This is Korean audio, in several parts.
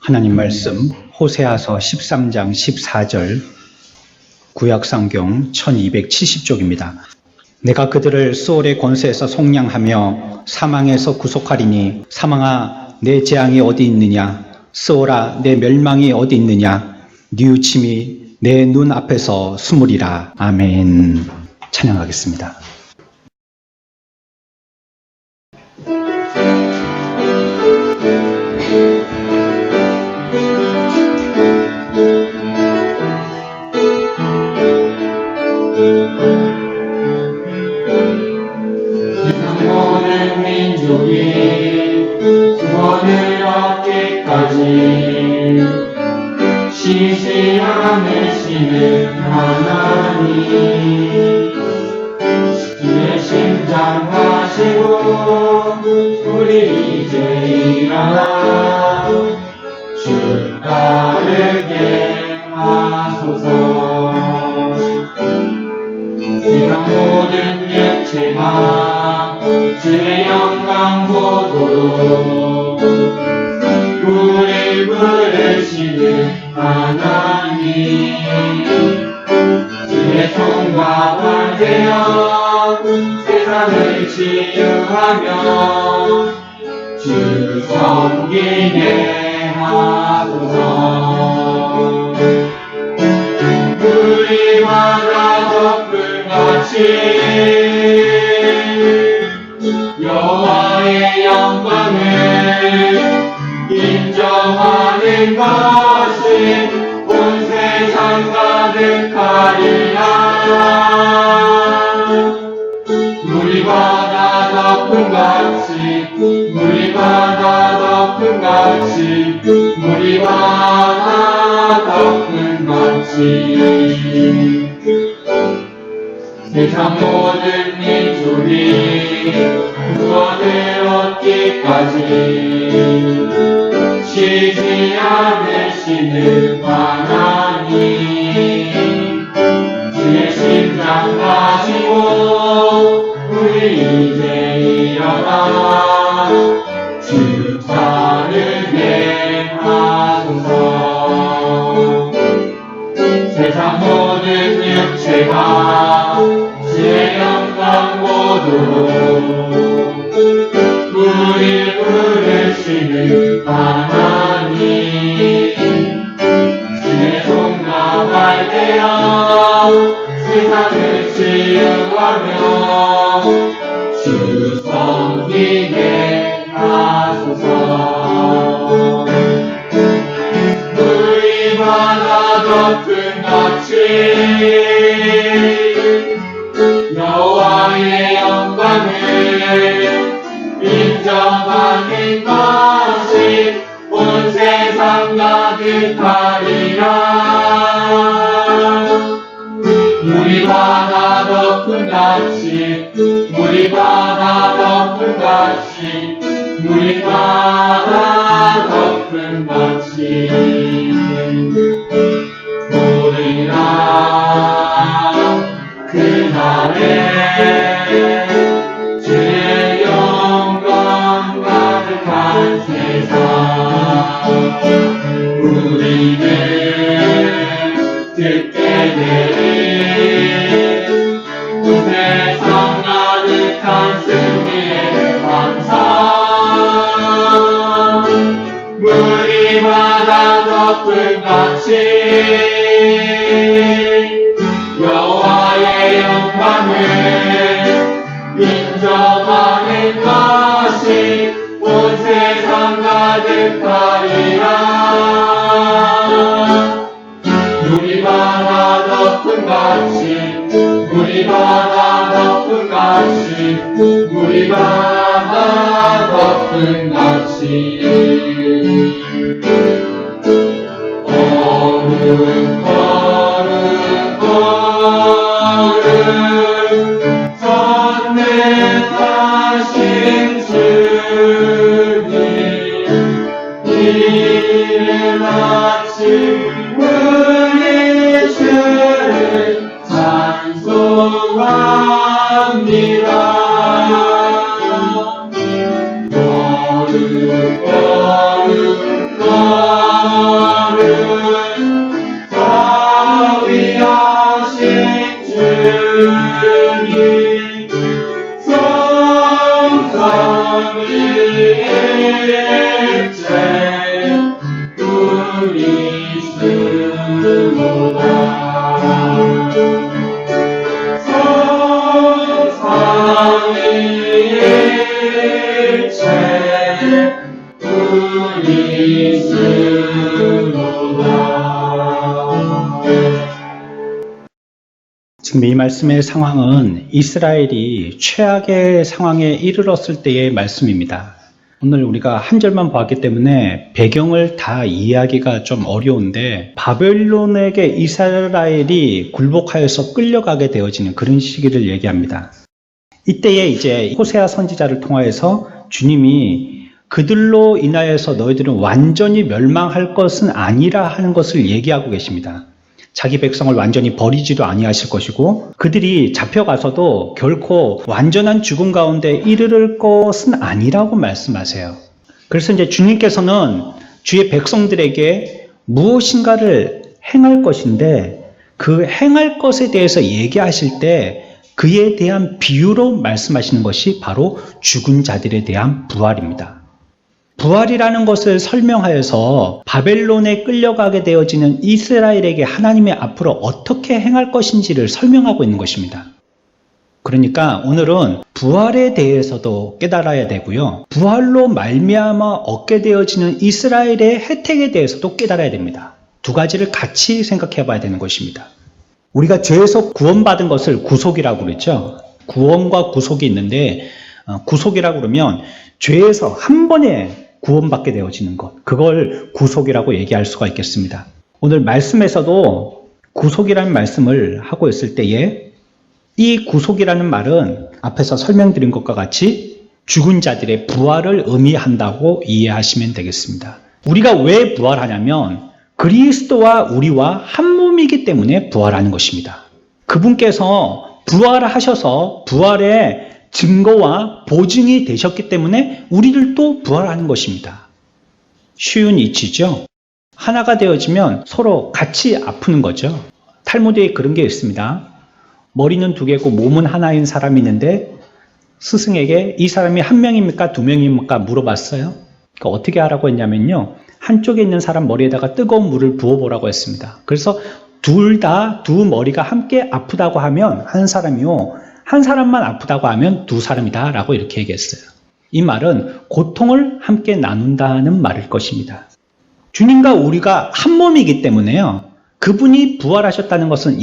하나님 말씀 호세아서 13장 14절 구약성경 1270쪽입니다. 내가 그들을 소울의 권세에서 속량하며 사망에서 구속하리니 사망아 내 재앙이 어디 있느냐, 소울아 내 멸망이 어디 있느냐, 뉘우침이 내 눈 앞에서 숨으리라. 아멘. 찬양하겠습니다. 모든 민족이 구원을 얻기까지 쉬지 않으시는 하나님, 주의 심장 마시고 우리 이제 일어나 주 따르게 하소서. 세상 모든 육체가 주의 영광 보도록 우리 부르시는 하나님, 주의 손과 발되어 세상을 치유하며 주 섬기게 하소서. 우리마다 덕분같이 여호와의 영광을 인정하는 것이 온 세상 가득하리라. 우리마다 덕분같이 우리마다 덕분같이 우리마다 덕분같이 세상 모든 민족이 구원을 얻기까지 쉬지 않으시는 하나님, 주의 심장 마시고 우리 이제 일어나 주 따르게 하소서. 세상 모든 육체가 주의 영광 보도록 우리 부르시는 하나님, 주의 손과 발되어 세상을 치유하며 주 섬기게 하소서. 우리마다 덕분같이 여호와의 영광을 인정하는 것이 온 세상 가득하리라. 우리마다 덕분같이 우리마다 덕분같이 우리마다 덕분같이 오리라. 그날에 주의 영광 가득한 세상 우리는 듣게 되리. 온 세상 가득한 승리의 감사 우리마다 덕분같이 여호와의 영광을 인정하는 것이 온 세상 가득하리라. 우리마다 덕분같이 우리마다 덕분같이 우리마다 덕분같이 걸음 걸음 걸음 선택하신 주님, 이른 아침 우리 주를 찬송합니다. 걸음 걸음 걸음 나를 자비하신 주님 성삼위일체 우리시로다 성삼위일체 지금 이 말씀의 상황은 이스라엘이 최악의 상황에 이르렀을 때의 말씀입니다. 오늘 우리가 한 절만 봤기 때문에 배경을 다 이해하기가 좀 어려운데 바벨론에게 이스라엘이 굴복하여서 끌려가게 되어지는 그런 시기를 얘기합니다. 이때에 이제 호세아 선지자를 통하여서 주님이 그들로 인하여서 너희들은 완전히 멸망할 것은 아니라 하는 것을 얘기하고 계십니다. 자기 백성을 완전히 버리지도 아니하실 것이고 그들이 잡혀가서도 결코 완전한 죽음 가운데 이르를 것은 아니라고 말씀하세요. 그래서 이제 주님께서는 주의 백성들에게 무엇인가를 행할 것인데 그 행할 것에 대해서 얘기하실 때 그에 대한 비유로 말씀하시는 것이 바로 죽은 자들에 대한 부활입니다. 부활이라는 것을 설명하여서 바벨론에 끌려가게 되어지는 이스라엘에게 하나님이 앞으로 어떻게 행할 것인지를 설명하고 있는 것입니다. 그러니까 오늘은 부활에 대해서도 깨달아야 되고요. 부활로 말미암아 얻게 되어지는 이스라엘의 혜택에 대해서도 깨달아야 됩니다. 두 가지를 같이 생각해 봐야 되는 것입니다. 우리가 죄에서 구원받은 것을 구속이라고 그랬죠. 구원과 구속이 있는데 구속이라고 그러면 죄에서 한 번에 구원받게 되어지는 것, 그걸 구속이라고 얘기할 수가 있겠습니다. 오늘 말씀에서도 구속이라는 말씀을 하고 있을 때에 이 구속이라는 말은 앞에서 설명드린 것과 같이 죽은 자들의 부활을 의미한다고 이해하시면 되겠습니다. 우리가 왜 부활하냐면 그리스도와 우리와 한 몸이기 때문에 부활하는 것입니다. 그분께서 부활하셔서 부활의 증거와 보증이 되셨기 때문에 우리들도 부활하는 것입니다. 쉬운 이치죠. 하나가 되어지면 서로 같이 아프는 거죠. 탈무드에 그런 게 있습니다. 머리는 두 개고 몸은 하나인 사람이 있는데 스승에게 이 사람이 한 명입니까? 두 명입니까? 물어봤어요. 그러니까 어떻게 하라고 했냐면요. 한쪽에 있는 사람 머리에다가 뜨거운 물을 부어보라고 했습니다. 그래서 둘 다 두 머리가 함께 아프다고 하면 한 사람이요. 한 사람만 아프다고 하면 두 사람이다 라고 이렇게 얘기했어요. 이 말은 고통을 함께 나눈다는 말일 것입니다. 주님과 우리가 한 몸이기 때문에요. 그분이 부활하셨다는 것은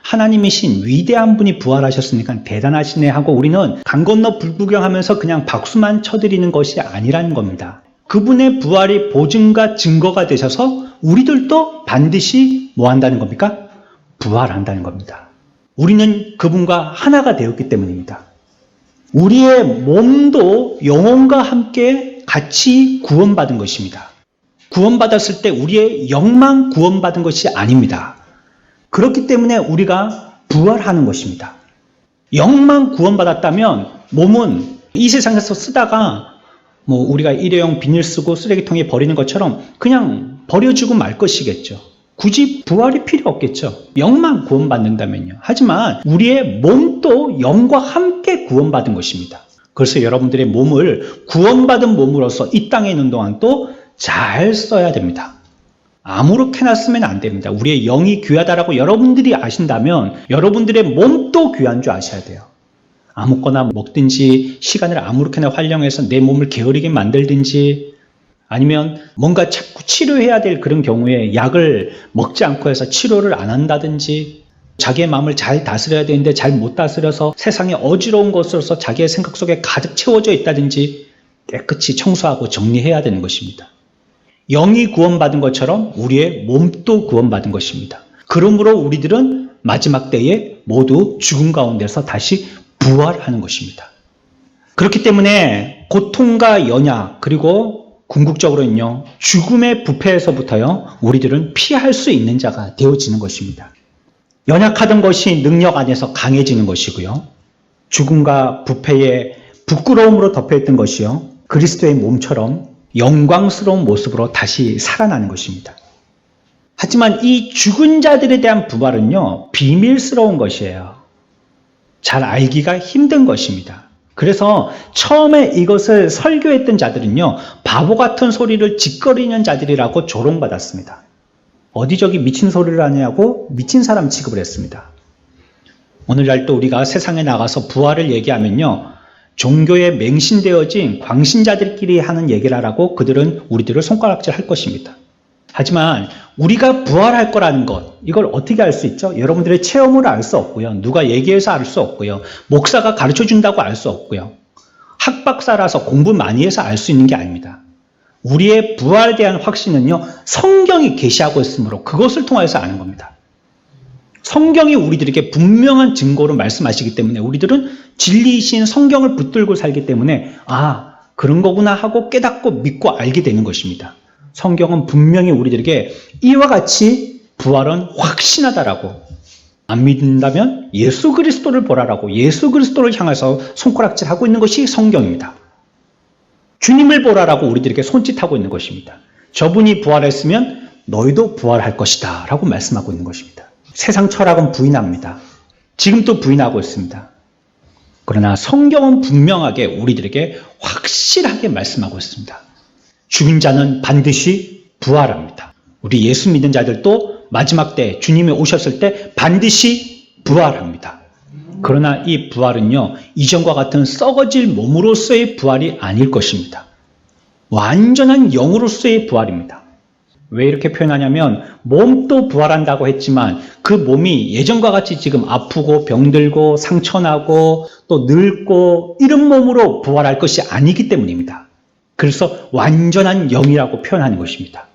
하나님이신 위대한 분이 부활하셨으니까 대단하시네 하고 우리는 강 건너 불구경하면서 그냥 박수만 쳐드리는 것이 아니라는 겁니다. 그분의 부활이 보증과 증거가 되셔서 우리들도 반드시 뭐 한다는 겁니까? 부활한다는 겁니다. 우리는 그분과 하나가 되었기 때문입니다. 우리의 몸도 영혼과 함께 같이 구원받은 것입니다. 구원받았을 때 우리의 영만 구원받은 것이 아닙니다. 그렇기 때문에 우리가 부활하는 것입니다. 영만 구원받았다면 몸은 이 세상에서 쓰다가 우리가 일회용 비닐 쓰고 쓰레기통에 버리는 것처럼 그냥 버려주고 말 것이겠죠. 굳이 부활이 필요 없겠죠. 영만 구원받는다면요. 하지만 우리의 몸도 영과 함께 구원받은 것입니다. 그래서 여러분들의 몸을 구원받은 몸으로서 이 땅에 있는 동안 또 잘 써야 됩니다. 아무렇게나 쓰면 안 됩니다. 우리의 영이 귀하다라고 여러분들이 아신다면 여러분들의 몸도 귀한 줄 아셔야 돼요. 아무거나 먹든지 시간을 아무렇게나 활용해서 내 몸을 게으르게 만들든지 아니면 뭔가 자꾸 치료해야 될 그런 경우에 약을 먹지 않고 해서 치료를 안 한다든지 자기의 마음을 잘 다스려야 되는데 잘 못 다스려서 세상에 어지러운 것으로서 자기의 생각 속에 가득 채워져 있다든지 깨끗이 청소하고 정리해야 되는 것입니다. 영이 구원받은 것처럼 우리의 몸도 구원받은 것입니다. 그러므로 우리들은 마지막 때에 모두 죽음 가운데서 다시 부활하는 것입니다. 그렇기 때문에 고통과 연약 그리고 궁극적으로는요, 죽음의 부패에서부터요, 우리들은 피할 수 있는 자가 되어지는 것입니다. 연약하던 것이 능력 안에서 강해지는 것이고요. 죽음과 부패의 부끄러움으로 덮여있던 것이요, 그리스도의 몸처럼 영광스러운 모습으로 다시 살아나는 것입니다. 하지만 이 죽은 자들에 대한 부활은요, 비밀스러운 것이에요. 잘 알기가 힘든 것입니다. 그래서 처음에 이것을 설교했던 자들은요, 바보 같은 소리를 짓거리는 자들이라고 조롱받았습니다. 어디 저기 미친 소리를 하냐고 미친 사람 취급을 했습니다. 오늘날 또 우리가 세상에 나가서 부활을 얘기하면요, 종교에 맹신되어진 광신자들끼리 하는 얘기라고 그들은 우리들을 손가락질 할 것입니다. 하지만 우리가 부활할 거라는 것, 이걸 어떻게 알 수 있죠? 여러분들의 체험으로 알 수 없고요. 누가 얘기해서 알 수 없고요. 목사가 가르쳐준다고 알 수 없고요. 학박사라서 공부 많이 해서 알 수 있는 게 아닙니다. 우리의 부활에 대한 확신은요, 성경이 계시하고 있으므로 그것을 통해서 아는 겁니다. 성경이 우리들에게 분명한 증거로 말씀하시기 때문에 우리들은 진리이신 성경을 붙들고 살기 때문에 그런 거구나 하고 깨닫고 믿고 알게 되는 것입니다. 성경은 분명히 우리들에게 이와 같이 부활은 확신하다라고, 안 믿는다면 예수 그리스도를 보라라고 예수 그리스도를 향해서 손가락질하고 있는 것이 성경입니다. 주님을 보라라고 우리들에게 손짓하고 있는 것입니다. 저분이 부활했으면 너희도 부활할 것이다 라고 말씀하고 있는 것입니다. 세상 철학은 부인합니다. 지금도 부인하고 있습니다. 그러나 성경은 분명하게 우리들에게 확실하게 말씀하고 있습니다. 죽은 자는 반드시 부활합니다. 우리 예수 믿는 자들도 마지막 때 주님이 오셨을 때 반드시 부활합니다. 그러나 이 부활은요, 이전과 같은 썩어질 몸으로서의 부활이 아닐 것입니다. 완전한 영으로서의 부활입니다. 왜 이렇게 표현하냐면 몸도 부활한다고 했지만 그 몸이 예전과 같이 지금 아프고 병들고 상처나고 또 늙고 이런 몸으로 부활할 것이 아니기 때문입니다. 그래서 완전한 영이라고 표현하는 것입니다.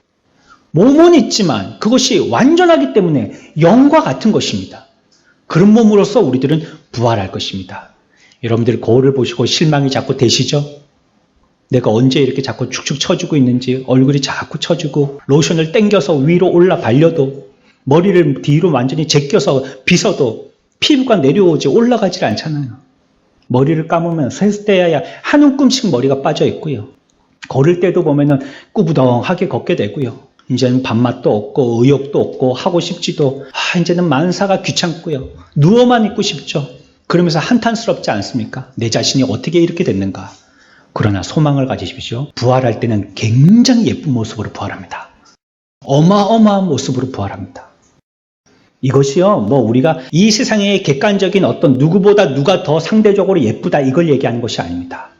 몸은 있지만 그것이 완전하기 때문에 영과 같은 것입니다. 그런 몸으로서 우리들은 부활할 것입니다. 여러분들 거울을 보시고 실망이 자꾸 되시죠? 내가 언제 이렇게 자꾸 축축 처지고 있는지, 얼굴이 자꾸 처지고 로션을 땡겨서 위로 올라 발려도 머리를 뒤로 완전히 제껴서 빗어도 피부가 내려오지 올라가질 않잖아요. 머리를 감으면 세수대야 한 움큼씩 머리가 빠져 있고요. 걸을 때도 보면은 꾸부덩하게 걷게 되고요. 이제는 밥맛도 없고 의욕도 없고 하고 싶지도, 이제는 만사가 귀찮고요. 누워만 있고 싶죠. 그러면서 한탄스럽지 않습니까? 내 자신이 어떻게 이렇게 됐는가? 그러나 소망을 가지십시오. 부활할 때는 굉장히 예쁜 모습으로 부활합니다. 어마어마한 모습으로 부활합니다. 이것이요, 우리가 이 세상의 객관적인 어떤 누구보다 누가 더 상대적으로 예쁘다 이걸 얘기하는 것이 아닙니다.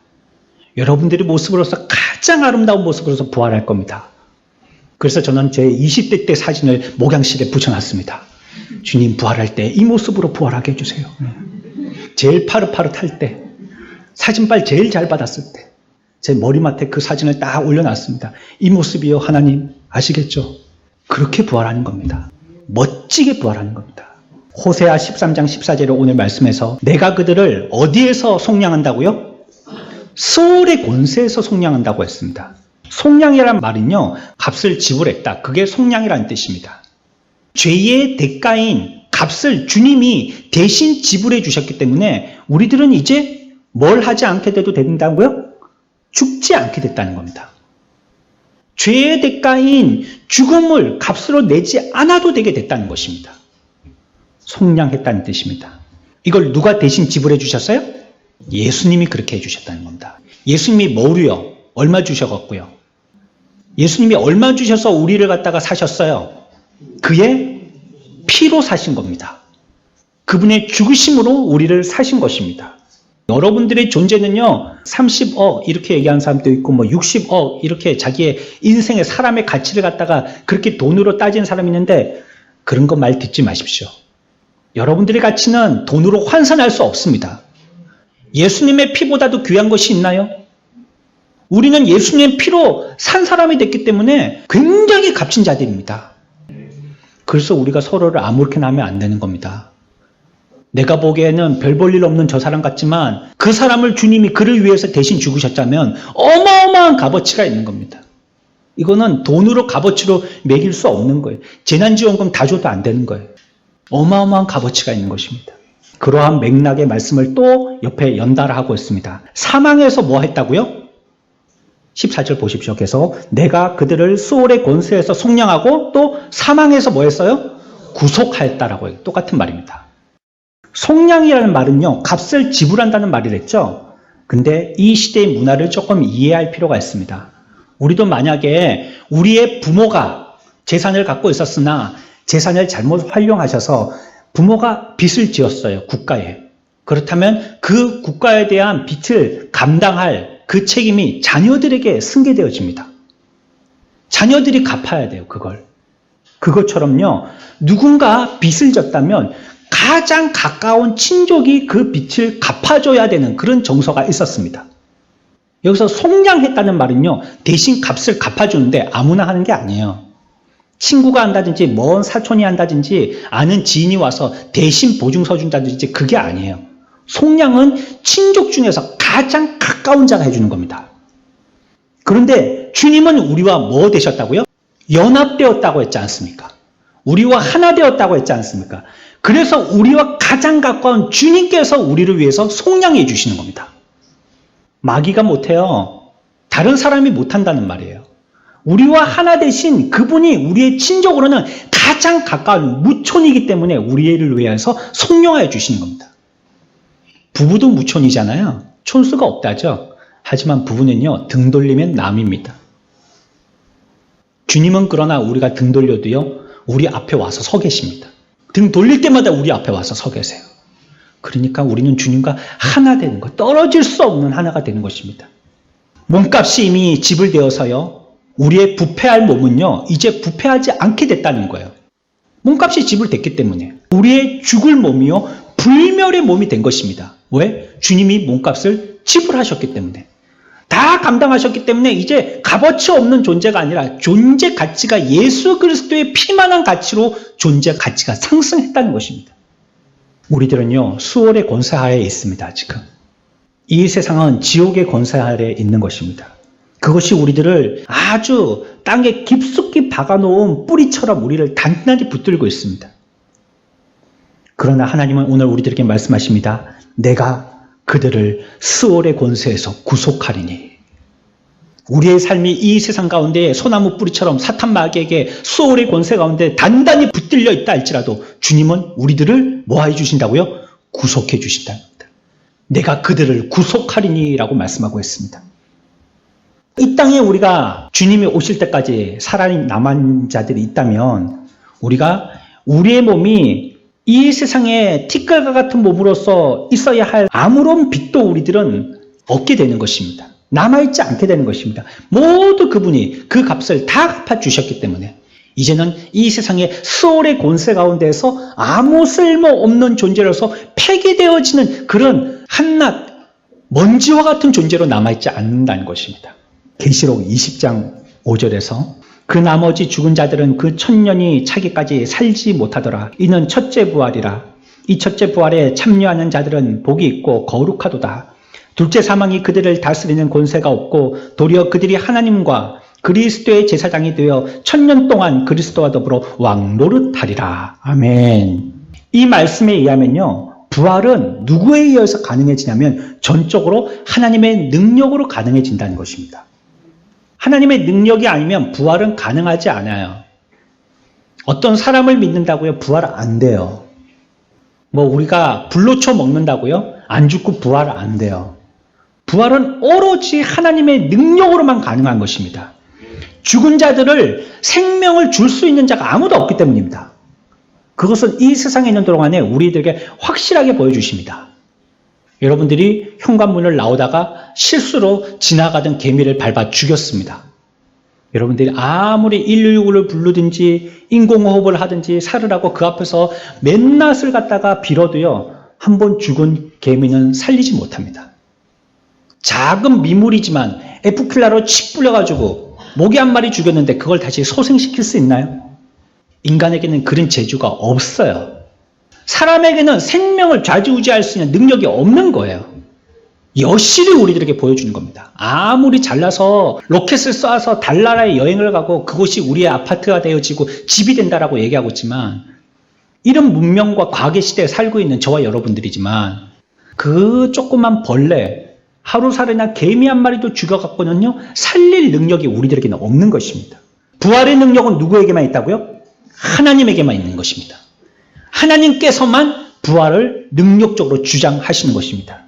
여러분들의 모습으로서 가장 아름다운 모습으로서 부활할 겁니다. 그래서 저는 제 20대 때 사진을 목양실에 붙여놨습니다. 주님 부활할 때 이 모습으로 부활하게 해주세요. 제일 파릇파릇할 때, 사진빨 제일 잘 받았을 때 제 머리맡에 그 사진을 딱 올려놨습니다. 이 모습이요, 하나님 아시겠죠? 그렇게 부활하는 겁니다. 멋지게 부활하는 겁니다. 호세아 13장 14절에 오늘 말씀에서 내가 그들을 어디에서 속량한다고요? 스올의 권세에서 속량한다고 했습니다. 속량이란 말은요, 값을 지불했다. 그게 속량이라는 뜻입니다. 죄의 대가인 값을 주님이 대신 지불해 주셨기 때문에 우리들은 이제 뭘 하지 않게 돼도 된다고요? 죽지 않게 됐다는 겁니다. 죄의 대가인 죽음을 값으로 내지 않아도 되게 됐다는 것입니다. 속량했다는 뜻입니다. 이걸 누가 대신 지불해 주셨어요? 예수님이 그렇게 해주셨다는 겁니다. 예수님이 뭐로요? 얼마 주셔갖고요? 예수님이 얼마 주셔서 우리를 갖다가 사셨어요? 그의 피로 사신 겁니다. 그분의 죽으심으로 우리를 사신 것입니다. 여러분들의 존재는요, 30억 이렇게 얘기하는 사람도 있고 60억 이렇게 자기의 인생의 사람의 가치를 갖다가 그렇게 돈으로 따지는 사람이 있는데 그런 거 말 듣지 마십시오. 여러분들의 가치는 돈으로 환산할 수 없습니다. 예수님의 피보다도 귀한 것이 있나요? 우리는 예수님의 피로 산 사람이 됐기 때문에 굉장히 값진 자들입니다. 그래서 우리가 서로를 아무렇게나 하면 안 되는 겁니다. 내가 보기에는 별 볼 일 없는 저 사람 같지만 그 사람을 주님이 그를 위해서 대신 죽으셨다면 어마어마한 값어치가 있는 겁니다. 이거는 돈으로 값어치로 매길 수 없는 거예요. 재난지원금 다 줘도 안 되는 거예요. 어마어마한 값어치가 있는 것입니다. 그러한 맥락의 말씀을 또 옆에 연달아 하고 있습니다. 사망에서 뭐 했다고요? 14절 보십시오. 계속 내가 그들을 수월의 권세에서 속량하고 또 사망에서 뭐 했어요? 구속하였다라고 해요. 똑같은 말입니다. 속량이라는 말은요, 값을 지불한다는 말이랬죠. 근데 이 시대의 문화를 조금 이해할 필요가 있습니다. 우리도 만약에 우리의 부모가 재산을 갖고 있었으나 재산을 잘못 활용하셔서 부모가 빚을 지었어요, 국가에. 그렇다면 그 국가에 대한 빚을 감당할 그 책임이 자녀들에게 승계되어집니다. 자녀들이 갚아야 돼요, 그걸. 그것처럼요, 누군가 빚을 졌다면 가장 가까운 친족이 그 빚을 갚아줘야 되는 그런 정서가 있었습니다. 여기서 속량했다는 말은요, 대신 값을 갚아주는데 아무나 하는 게 아니에요. 친구가 한다든지 먼 사촌이 한다든지 아는 지인이 와서 대신 보증서 준다든지 그게 아니에요. 속량은 친족 중에서 가장 가까운 자가 해주는 겁니다. 그런데 주님은 우리와 뭐 되셨다고요? 연합되었다고 했지 않습니까? 우리와 하나 되었다고 했지 않습니까? 그래서 우리와 가장 가까운 주님께서 우리를 위해서 속량해 주시는 겁니다. 마귀가 못해요. 다른 사람이 못한다는 말이에요. 우리와 하나 되신 그분이 우리의 친족으로는 가장 가까운 무촌이기 때문에 우리를 위해서 속량해 주시는 겁니다. 부부도 무촌이잖아요. 촌수가 없다죠. 하지만 부부는요, 등 돌리면 남입니다. 주님은 그러나 우리가 등 돌려도요, 우리 앞에 와서 서 계십니다. 등 돌릴 때마다 우리 앞에 와서 서 계세요. 그러니까 우리는 주님과 하나 되는 것, 떨어질 수 없는 하나가 되는 것입니다. 몸값이 이미 지불되어서요, 우리의 부패할 몸은요, 이제 부패하지 않게 됐다는 거예요. 몸값이 지불됐기 때문에 우리의 죽을 몸이요, 불멸의 몸이 된 것입니다. 왜? 주님이 몸값을 지불하셨기 때문에. 다 감당하셨기 때문에 이제 값어치 없는 존재가 아니라 존재 가치가 예수 그리스도의 피만한 가치로 존재 가치가 상승했다는 것입니다. 우리들은요, 수월의 권세하에 있습니다. 지금 이 세상은 지옥의 권세하에 있는 것입니다. 그것이 우리들을 아주 땅에 깊숙이 박아놓은 뿌리처럼 우리를 단단히 붙들고 있습니다. 그러나 하나님은 오늘 우리들에게 말씀하십니다. 내가 그들을 스올의 권세에서 구속하리니. 우리의 삶이 이 세상 가운데 소나무 뿌리처럼 사탄 마귀에게 스올의 권세 가운데 단단히 붙들려 있다 할지라도 주님은 우리들을 뭐 해주신다고요? 구속해 주신답니다. 내가 그들을 구속하리니 라고 말씀하고 있습니다. 이 땅에 우리가 주님이 오실 때까지 살아남은 자들이 있다면 우리가 우리의 몸이 이 세상에 티끌과 같은 몸으로서 있어야 할 아무런 빚도 우리들은 얻게 되는 것입니다. 남아있지 않게 되는 것입니다. 모두 그분이 그 값을 다 갚아주셨기 때문에 이제는 이 세상의 수월의 권세 가운데서 아무 쓸모없는 존재로서 폐기되어지는 그런 한낱 먼지와 같은 존재로 남아있지 않는다는 것입니다. 계시록 20장 5절에서 그 나머지 죽은 자들은 그 천년이 차기까지 살지 못하더라. 이는 첫째 부활이라. 이 첫째 부활에 참여하는 자들은 복이 있고 거룩하도다. 둘째 사망이 그들을 다스리는 권세가 없고 도리어 그들이 하나님과 그리스도의 제사장이 되어 천년 동안 그리스도와 더불어 왕노릇하리라. 아멘. 이 말씀에 의하면요, 부활은 누구에 의해서 가능해지냐면 전적으로 하나님의 능력으로 가능해진다는 것입니다. 하나님의 능력이 아니면 부활은 가능하지 않아요. 어떤 사람을 믿는다고요? 부활 안 돼요. 뭐 우리가 불로초 먹는다고요? 안 죽고 부활 안 돼요. 부활은 오로지 하나님의 능력으로만 가능한 것입니다. 죽은 자들을 생명을 줄 수 있는 자가 아무도 없기 때문입니다. 그것은 이 세상에 있는 동안에 우리들에게 확실하게 보여주십니다. 여러분들이 현관문을 나오다가 실수로 지나가던 개미를 밟아 죽였습니다. 여러분들이 아무리 119를 부르든지 인공호흡을 하든지 살으라고 그 앞에서 맨낯을 갖다가 빌어도요, 한 번 죽은 개미는 살리지 못합니다. 작은 미물이지만 에프킬라로 칙 뿌려가지고 모기 한 마리 죽였는데 그걸 다시 소생시킬 수 있나요? 인간에게는 그런 재주가 없어요. 사람에게는 생명을 좌지우지할 수 있는 능력이 없는 거예요. 여실히 우리들에게 보여주는 겁니다. 아무리 잘나서 로켓을 쏴서 달나라에 여행을 가고 그곳이 우리의 아파트가 되어지고 집이 된다라고 얘기하고 있지만 이런 문명과 과거 시대에 살고 있는 저와 여러분들이지만 그 조그만 벌레, 하루살이나 개미 한 마리도 죽여갖고는요, 살릴 능력이 우리들에게는 없는 것입니다. 부활의 능력은 누구에게만 있다고요? 하나님에게만 있는 것입니다. 하나님께서만 부활을 능력적으로 주장하시는 것입니다.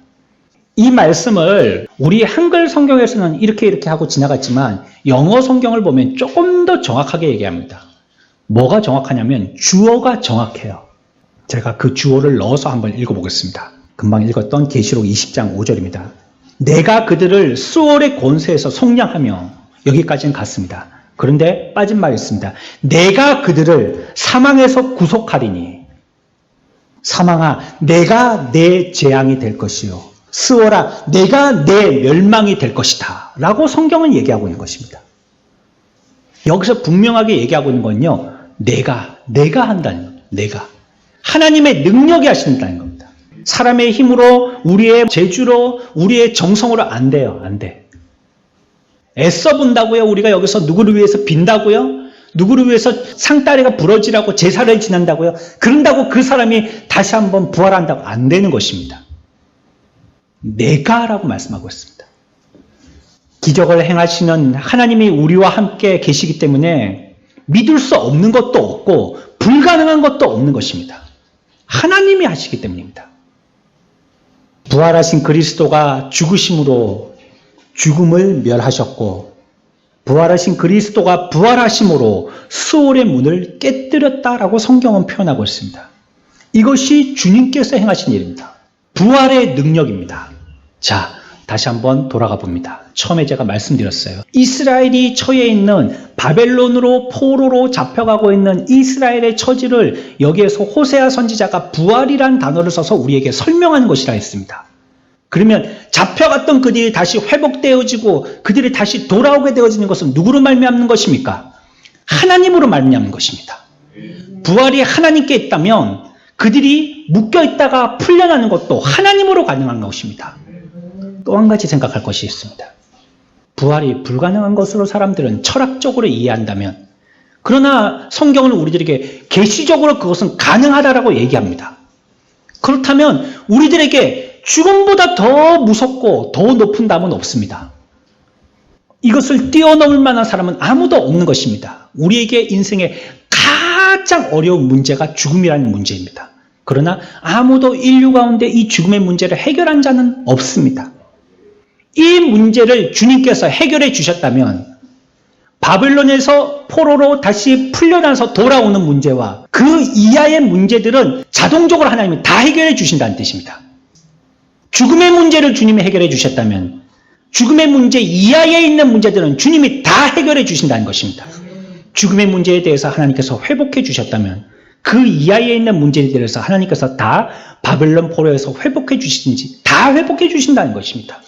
이 말씀을 우리 한글 성경에서는 이렇게 하고 지나갔지만 영어 성경을 보면 조금 더 정확하게 얘기합니다. 뭐가 정확하냐면 주어가 정확해요. 제가 그 주어를 넣어서 한번 읽어보겠습니다. 금방 읽었던 계시록 20장 5절입니다. 내가 그들을 수월의 권세에서 속량하며, 여기까지는 갔습니다. 그런데 빠진 말이 있습니다. 내가 그들을 사망에서 구속하리니, 사망아 내가 내 재앙이 될 것이요 스월아 내가 내 멸망이 될 것이다 라고 성경은 얘기하고 있는 것입니다. 여기서 분명하게 얘기하고 있는 건요, 내가 한다는 겁니다. 내가 하나님의 능력이 하신다는 겁니다. 사람의 힘으로, 우리의 재주로, 우리의 정성으로 안 돼요. 안 돼. 애써 본다고요? 우리가 여기서 누구를 위해서 빈다고요? 누구를 위해서 상다리가 부러지라고 제사를 지낸다고요? 그런다고 그 사람이 다시 한번 부활한다고 안 되는 것입니다. 내가라고 말씀하고 있습니다. 기적을 행하시는 하나님이 우리와 함께 계시기 때문에 믿을 수 없는 것도 없고 불가능한 것도 없는 것입니다. 하나님이 하시기 때문입니다. 부활하신 그리스도가 죽으심으로 죽음을 멸하셨고, 부활하신 그리스도가 부활하심으로 수월의 문을 깨뜨렸다라고 성경은 표현하고 있습니다. 이것이 주님께서 행하신 일입니다. 부활의 능력입니다. 자, 다시 한번 돌아가 봅니다. 처음에 제가 말씀드렸어요. 이스라엘이 처해 있는, 바벨론으로 포로로 잡혀가고 있는 이스라엘의 처지를 여기에서 호세아 선지자가 부활이란 단어를 써서 우리에게 설명하는 것이라 했습니다. 그러면 잡혀갔던 그들이 다시 회복되어지고 그들이 다시 돌아오게 되어지는 것은 누구로 말미암는 것입니까? 하나님으로 말미암는 것입니다. 부활이 하나님께 있다면 그들이 묶여있다가 풀려나는 것도 하나님으로 가능한 것입니다. 또 한 가지 생각할 것이 있습니다. 부활이 불가능한 것으로 사람들은 철학적으로 이해한다면, 그러나 성경은 우리들에게 계시적으로 그것은 가능하다라고 얘기합니다. 그렇다면 우리들에게 죽음보다 더 무섭고 더 높은 답은 없습니다. 이것을 뛰어넘을 만한 사람은 아무도 없는 것입니다. 우리에게 인생의 가장 어려운 문제가 죽음이라는 문제입니다. 그러나 아무도 인류 가운데 이 죽음의 문제를 해결한 자는 없습니다. 이 문제를 주님께서 해결해 주셨다면 바벨론에서 포로로 다시 풀려나서 돌아오는 문제와 그 이하의 문제들은 자동적으로 하나님이 다 해결해 주신다는 뜻입니다. 죽음의 문제를 주님이 해결해 주셨다면 죽음의 문제 이하에 있는 문제들은 주님이 다 해결해 주신다는 것입니다. 죽음의 문제에 대해서 하나님께서 회복해 주셨다면 그 이하에 있는 문제에 대해서 하나님께서 다 바벨론 포로에서 회복해 주시든지 다 회복해 주신다는 것입니다.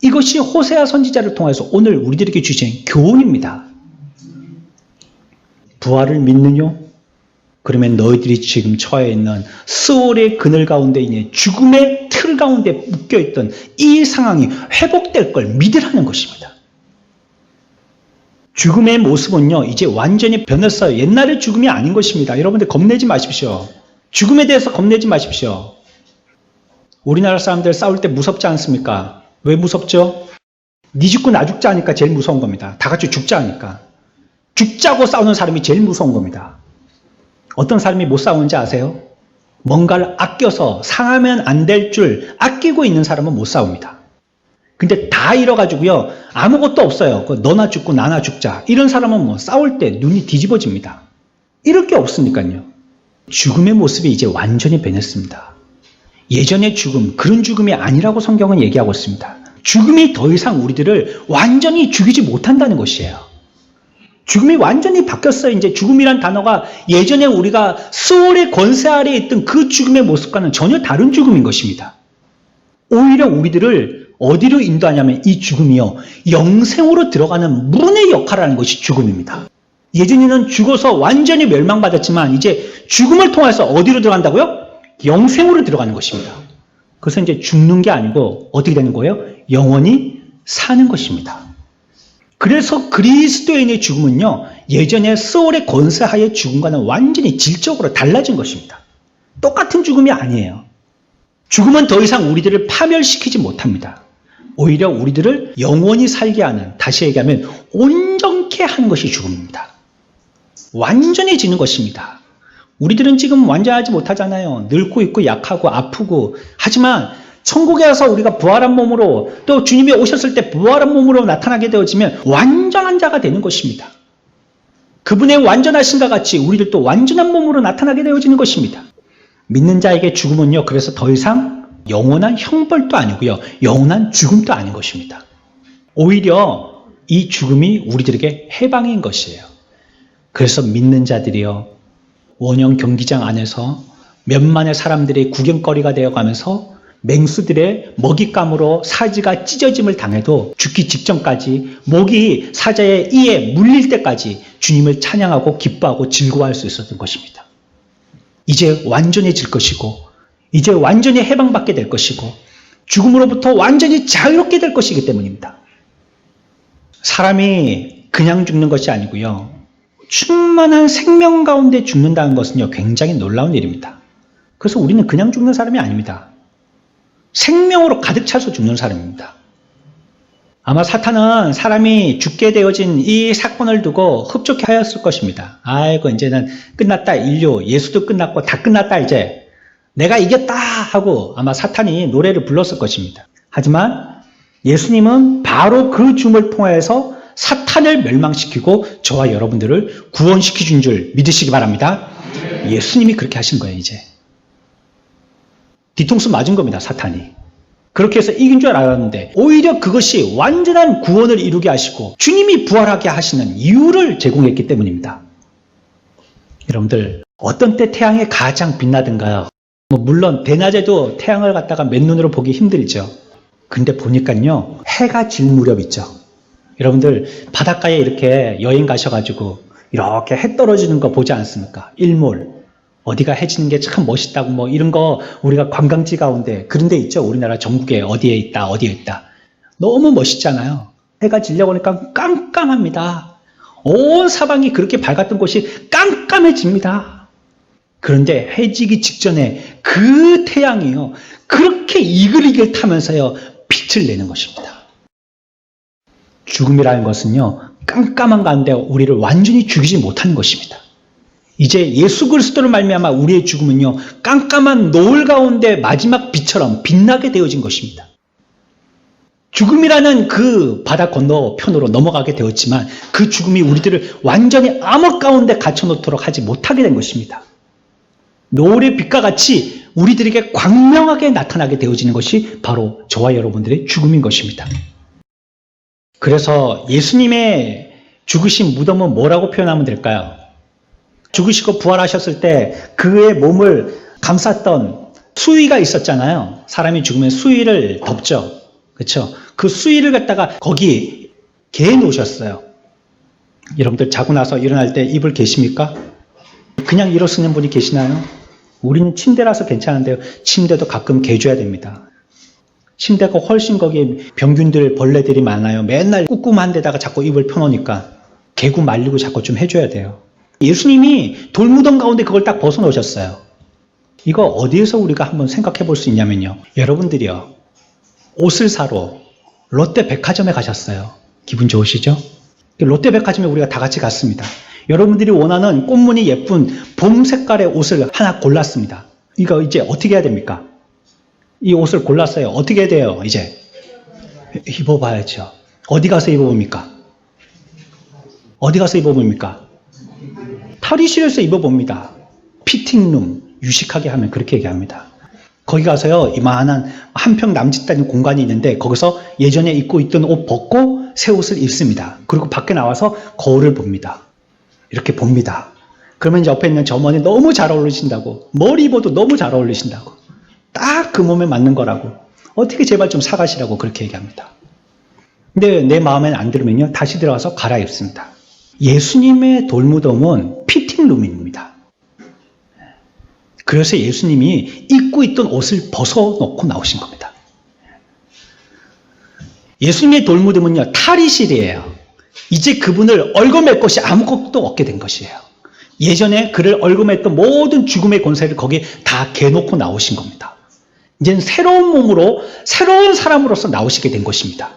이것이 호세아 선지자를 통해서 오늘 우리들에게 주신 교훈입니다. 부활을 믿느냐? 그러면 너희들이 지금 처해 있는 스올의 그늘 가운데 있는 죽음의 틀 가운데 묶여있던 이 상황이 회복될 걸 믿으라는 것입니다. 죽음의 모습은요, 이제 완전히 변했어요. 옛날의 죽음이 아닌 것입니다. 여러분들 겁내지 마십시오. 죽음에 대해서 겁내지 마십시오. 우리나라 사람들 싸울 때 무섭지 않습니까? 왜 무섭죠? 니 죽고 나 죽자 하니까 제일 무서운 겁니다. 다 같이 죽자 하니까. 죽자고 싸우는 사람이 제일 무서운 겁니다. 어떤 사람이 못 싸우는지 아세요? 뭔가를 아껴서 상하면 안 될 줄 아끼고 있는 사람은 못 싸웁니다. 근데 다 잃어가지고요, 아무것도 없어요. 너나 죽고 나나 죽자. 이런 사람은 뭐 싸울 때 눈이 뒤집어집니다. 이럴 게 없으니까요. 죽음의 모습이 이제 완전히 변했습니다. 예전의 죽음, 그런 죽음이 아니라고 성경은 얘기하고 있습니다. 죽음이 더 이상 우리들을 완전히 죽이지 못한다는 것이에요. 죽음이 완전히 바뀌었어요. 이제 죽음이란 단어가 예전에 우리가 스올의 권세 아래에 있던 그 죽음의 모습과는 전혀 다른 죽음인 것입니다. 오히려 우리들을 어디로 인도하냐면 이 죽음이요, 영생으로 들어가는 문의 역할을 하는 것이 죽음입니다. 예전에는 죽어서 완전히 멸망받았지만 이제 죽음을 통해서 어디로 들어간다고요? 영생으로 들어가는 것입니다. 그래서 이제 죽는 게 아니고 어떻게 되는 거예요? 영원히 사는 것입니다. 그래서 그리스도인의 죽음은요, 예전에 스올의 권세하의 죽음과는 완전히 질적으로 달라진 것입니다. 똑같은 죽음이 아니에요. 죽음은 더 이상 우리들을 파멸시키지 못합니다. 오히려 우리들을 영원히 살게 하는, 다시 얘기하면 온전케 하는 것이 죽음입니다. 완전해지는 것입니다. 우리들은 지금 완전하지 못하잖아요. 늙고 있고 약하고 아프고. 하지만 천국에 와서 우리가 부활한 몸으로, 또 주님이 오셨을 때 부활한 몸으로 나타나게 되어지면 완전한 자가 되는 것입니다. 그분의 완전하신가 같이 우리들도 완전한 몸으로 나타나게 되어지는 것입니다. 믿는 자에게 죽음은요, 그래서 더 이상 영원한 형벌도 아니고요, 영원한 죽음도 아닌 것입니다. 오히려 이 죽음이 우리들에게 해방인 것이에요. 그래서 믿는 자들이요, 원형 경기장 안에서 몇만의 사람들의 구경거리가 되어가면서 맹수들의 먹잇감으로 사지가 찢어짐을 당해도 죽기 직전까지 목이 사자의 이에 물릴 때까지 주님을 찬양하고 기뻐하고 즐거워할 수 있었던 것입니다. 이제 완전해질 것이고, 이제 완전히 해방받게 될 것이고, 죽음으로부터 완전히 자유롭게 될 것이기 때문입니다. 사람이 그냥 죽는 것이 아니고요, 충만한 생명 가운데 죽는다는 것은요, 굉장히 놀라운 일입니다. 그래서 우리는 그냥 죽는 사람이 아닙니다. 생명으로 가득 차서 죽는 사람입니다. 아마 사탄은 사람이 죽게 되어진 이 사건을 두고 흡족해 하였을 것입니다. 아이고, 이제는 끝났다. 인류, 예수도 끝났고 다 끝났다. 이제 내가 이겼다 하고 아마 사탄이 노래를 불렀을 것입니다. 하지만 예수님은 바로 그 죽음을 통해서 사탄을 멸망시키고 저와 여러분들을 구원시키신 줄 믿으시기 바랍니다. 예수님이 그렇게 하신 거예요. 이제 뒤통수 맞은 겁니다. 사탄이. 그렇게 해서 이긴 줄 알았는데 오히려 그것이 완전한 구원을 이루게 하시고 주님이 부활하게 하시는 이유를 제공했기 때문입니다. 여러분들, 어떤 때 태양이 가장 빛나든가요? 물론 대낮에도 태양을 갖다가 맨눈으로 보기 힘들죠. 근데 보니까요, 해가 질 무렵 있죠. 여러분들 바닷가에 이렇게 여행 가셔가지고 이렇게 해 떨어지는 거 보지 않습니까? 일몰. 어디가 해지는 게 참 멋있다고 뭐 이런 거 우리가 관광지 가운데 그런 데 있죠. 우리나라 전국에 어디에 있다 어디에 있다. 너무 멋있잖아요. 해가 지려고 하니까 깜깜합니다. 온 사방이 그렇게 밝았던 곳이 깜깜해집니다. 그런데 해지기 직전에 그 태양이요, 그렇게 이글이글 타면서요 빛을 내는 것입니다. 죽음이라는 것은요, 깜깜한 가운데 우리를 완전히 죽이지 못하는 것입니다. 이제 예수 그리스도를 말미암아 우리의 죽음은요, 깜깜한 노을 가운데 마지막 빛처럼 빛나게 되어진 것입니다. 죽음이라는 그 바다 건너편으로 넘어가게 되었지만 그 죽음이 우리들을 완전히 암흑 가운데 갇혀놓도록 하지 못하게 된 것입니다. 노을의 빛과 같이 우리들에게 광명하게 나타나게 되어지는 것이 바로 저와 여러분들의 죽음인 것입니다. 그래서 예수님의 죽으신 무덤은 뭐라고 표현하면 될까요? 죽으시고 부활하셨을 때 그의 몸을 감쌌던 수위가 있었잖아요. 사람이 죽으면 수위를 덮죠. 그렇죠? 그 수위를 갖다가 거기 개 놓으셨어요. 여러분들 자고 나서 일어날 때 이불 개십니까? 그냥 일어서는 분이 계시나요? 우리는 침대라서 괜찮은데요. 침대도 가끔 개줘야 됩니다. 침대가 훨씬 거기에 병균들, 벌레들이 많아요. 맨날 꿉꿉한 데다가 자꾸 이불 펴놓으니까 개구 말리고 자꾸 좀 해줘야 돼요. 예수님이 돌무덤 가운데 그걸 딱 벗어놓으셨어요. 이거 어디에서 우리가 한번 생각해 볼 수 있냐면요. 여러분들이요, 옷을 사러 롯데 백화점에 가셨어요. 기분 좋으시죠? 롯데 백화점에 우리가 다 같이 갔습니다. 여러분들이 원하는 꽃무늬 예쁜 봄 색깔의 옷을 하나 골랐습니다. 이거 이제 어떻게 해야 됩니까? 이 옷을 골랐어요. 어떻게 해야 돼요? 이제 입어봐야죠. 어디 가서 입어봅니까? 어디 가서 입어봅니까? 탈의실에서 입어봅니다. 피팅룸, 유식하게 하면 그렇게 얘기합니다. 거기 가서요, 이만한 한 평 남짓 되는 공간이 있는데 거기서 예전에 입고 있던 옷 벗고 새 옷을 입습니다. 그리고 밖에 나와서 거울을 봅니다. 이렇게 봅니다. 그러면 이제 옆에 있는 점원이 너무 잘 어울리신다고, 머리 입어도 너무 잘 어울리신다고, 딱 그 몸에 맞는 거라고, 어떻게 제발 좀 사가시라고 그렇게 얘기합니다. 근데 내 마음에는 안 들으면요, 다시 들어가서 갈아입습니다. 예수님의 돌무덤은 피팅룸입니다. 그래서 예수님이 입고 있던 옷을 벗어놓고 나오신 겁니다. 예수님의 돌무덤은요, 탈의실이에요. 이제 그분을 얽어맬 것이 아무것도 없게 된 것이에요. 예전에 그를 얽어맸던 모든 죽음의 권세를 거기에 다 개놓고 나오신 겁니다. 이제는 새로운 몸으로 새로운 사람으로서 나오시게 된 것입니다.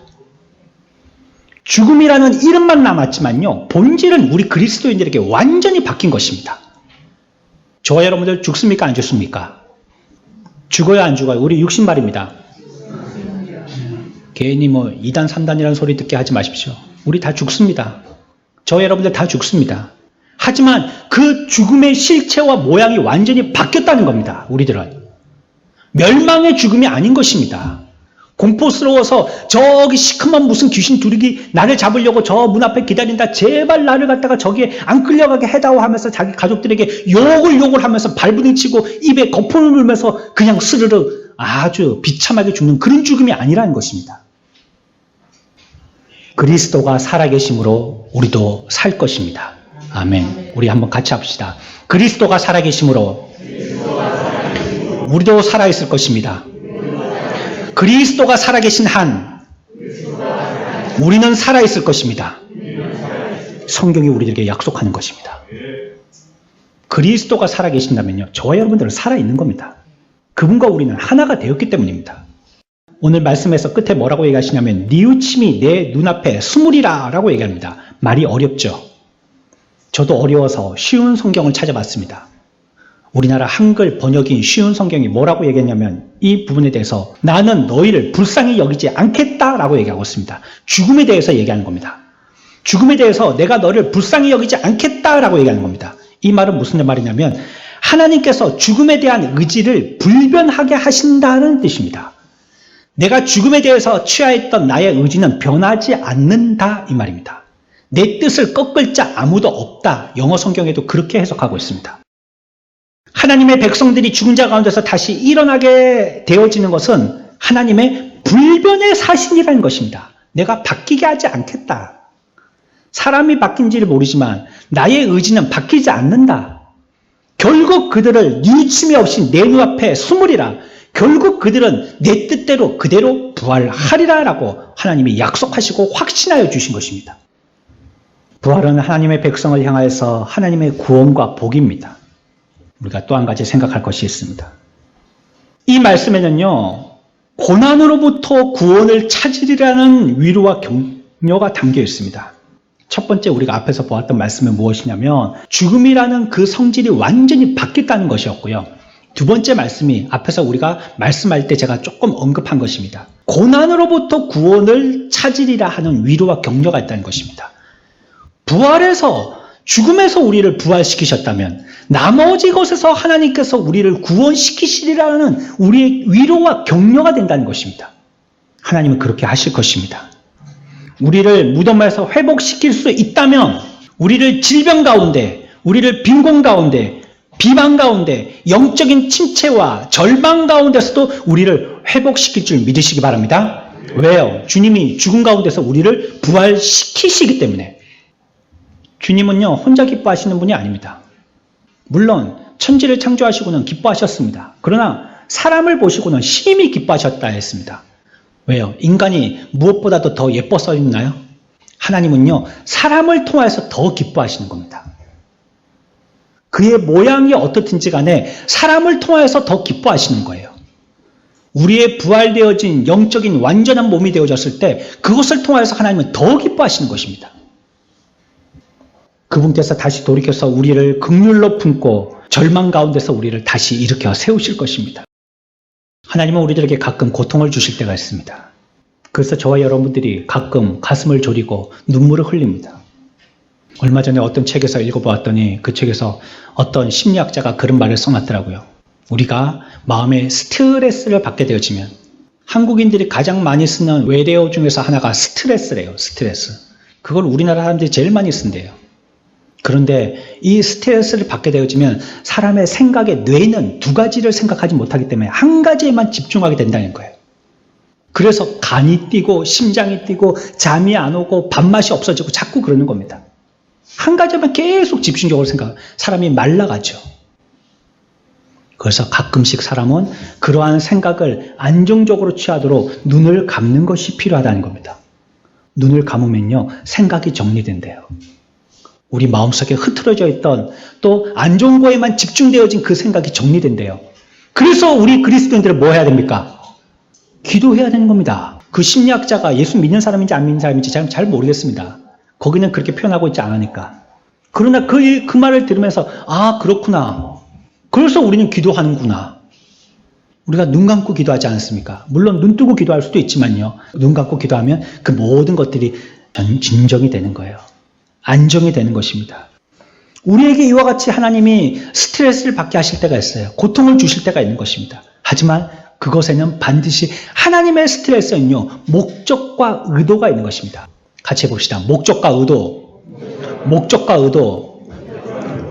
죽음이라는 이름만 남았지만요, 본질은 우리 그리스도인들에게 완전히 바뀐 것입니다. 저와 여러분들 죽습니까? 안 죽습니까? 죽어요? 안 죽어요? 우리 육신 말입니다. 괜히 뭐 2단, 3단이라는 소리 듣게 하지 마십시오. 우리 다 죽습니다. 저와 여러분들 다 죽습니다. 하지만 그 죽음의 실체와 모양이 완전히 바뀌었다는 겁니다. 우리들은. 멸망의 죽음이 아닌 것입니다. 공포스러워서 저기 시커먼 무슨 귀신 두르기 나를 잡으려고 저 문 앞에 기다린다. 제발 나를 갖다가 저기에 안 끌려가게 해다오 하면서 자기 가족들에게 욕을 하면서 발부둥치고 입에 거품을 물면서 그냥 스르르 아주 비참하게 죽는 그런 죽음이 아니라는 것입니다. 그리스도가 살아계심으로 우리도 살 것입니다. 아멘. 우리 한번 같이 합시다. 그리스도가 살아계심으로 우리도 살아있을 것입니다. 그리스도가 살아계신 한 우리는 살아있을 것입니다. 성경이 우리들에게 약속하는 것입니다. 그리스도가 살아계신다면요, 저와 여러분들은 살아있는 겁니다. 그분과 우리는 하나가 되었기 때문입니다. 오늘 말씀에서 끝에 뭐라고 얘기하시냐면 뉘우침이 내 눈앞에 스물이라 라고 얘기합니다. 말이 어렵죠. 저도 어려워서 쉬운 성경을 찾아봤습니다. 우리나라 한글 번역인 쉬운 성경이 뭐라고 얘기했냐면 이 부분에 대해서 나는 너희를 불쌍히 여기지 않겠다라고 얘기하고 있습니다. 죽음에 대해서 얘기하는 겁니다. 죽음에 대해서 내가 너를 불쌍히 여기지 않겠다라고 얘기하는 겁니다. 이 말은 무슨 말이냐면 하나님께서 죽음에 대한 의지를 불변하게 하신다는 뜻입니다. 내가 죽음에 대해서 취하였던 나의 의지는 변하지 않는다 이 말입니다. 내 뜻을 꺾을 자 아무도 없다. 영어 성경에도 그렇게 해석하고 있습니다. 하나님의 백성들이 죽은 자 가운데서 다시 일어나게 되어지는 것은 하나님의 불변의 사신이라는 것입니다. 내가 바뀌게 하지 않겠다. 사람이 바뀐지를 모르지만 나의 의지는 바뀌지 않는다. 결국 그들을 뉘우침이 없이 내 눈앞에 숨으리라. 결국 그들은 내 뜻대로 그대로 부활하리라 라고 하나님이 약속하시고 확신하여 주신 것입니다. 부활은 하나님의 백성을 향하여서 하나님의 구원과 복입니다. 우리가 또 한 가지 생각할 것이 있습니다. 이 말씀에는요, 고난으로부터 구원을 찾으리라는 위로와 격려가 담겨 있습니다. 첫 번째 우리가 앞에서 보았던 말씀은 무엇이냐면 죽음이라는 그 성질이 완전히 바뀌었다는 것이었고요. 두 번째 말씀이 앞에서 우리가 말씀할 때 제가 조금 언급한 것입니다. 고난으로부터 구원을 찾으리라 하는 위로와 격려가 있다는 것입니다. 부활해서 죽음에서 우리를 부활시키셨다면 나머지 것에서 하나님께서 우리를 구원시키시리라는 우리의 위로와 격려가 된다는 것입니다. 하나님은 그렇게 하실 것입니다. 우리를 무덤에서 회복시킬 수 있다면 우리를 질병 가운데, 우리를 빈곤 가운데, 비방 가운데, 영적인 침체와 절망 가운데서도 우리를 회복시킬 줄 믿으시기 바랍니다. 왜요? 주님이 죽음 가운데서 우리를 부활시키시기 때문에. 주님은요, 혼자 기뻐하시는 분이 아닙니다. 물론 천지를 창조하시고는 기뻐하셨습니다. 그러나 사람을 보시고는 심히 기뻐하셨다 했습니다. 왜요? 인간이 무엇보다도 더 예뻐서 있나요? 하나님은요, 사람을 통해서 더 기뻐하시는 겁니다. 그의 모양이 어떻든지 간에 사람을 통해서 더 기뻐하시는 거예요. 우리의 부활되어진 영적인 완전한 몸이 되어졌을 때 그것을 통해서 하나님은 더 기뻐하시는 것입니다. 그분께서 다시 돌이켜서 우리를 긍휼로 품고 절망 가운데서 우리를 다시 일으켜 세우실 것입니다. 하나님은 우리들에게 가끔 고통을 주실 때가 있습니다. 그래서 저와 여러분들이 가끔 가슴을 졸이고 눈물을 흘립니다. 얼마 전에 어떤 책에서 읽어보았더니 그 책에서 어떤 심리학자가 그런 말을 써놨더라고요. 우리가 마음에 스트레스를 받게 되어지면 한국인들이 가장 많이 쓰는 외래어 중에서 하나가 스트레스래요. 스트레스. 그걸 우리나라 사람들이 제일 많이 쓴대요. 그런데 이 스트레스를 받게 되어지면 사람의 생각의 뇌는 두 가지를 생각하지 못하기 때문에 한 가지에만 집중하게 된다는 거예요. 그래서 간이 뛰고 심장이 뛰고 잠이 안 오고 밥맛이 없어지고 자꾸 그러는 겁니다. 한 가지만 계속 집중적으로 생각하면 사람이 말라가죠. 그래서 가끔씩 사람은 그러한 생각을 안정적으로 취하도록 눈을 감는 것이 필요하다는 겁니다. 눈을 감으면요, 생각이 정리된대요. 우리 마음속에 흐트러져 있던 또 안 좋은 거에만 집중되어진 그 생각이 정리된대요. 그래서 우리 그리스도인들은 뭐 해야 됩니까? 기도해야 되는 겁니다. 그 심리학자가 예수 믿는 사람인지 안 믿는 사람인지 잘 모르겠습니다. 거기는 그렇게 표현하고 있지 않으니까. 그러나 그 말을 들으면서 아 그렇구나. 그래서 우리는 기도하는구나. 우리가 눈 감고 기도하지 않습니까? 물론 눈 뜨고 기도할 수도 있지만요. 눈 감고 기도하면 그 모든 것들이 진정이 되는 거예요. 안정이 되는 것입니다. 우리에게 이와 같이 하나님이 스트레스를 받게 하실 때가 있어요. 고통을 주실 때가 있는 것입니다. 하지만 그것에는 반드시 하나님의 스트레스는요. 목적과 의도가 있는 것입니다. 같이 해봅시다. 목적과 의도. 목적과 의도.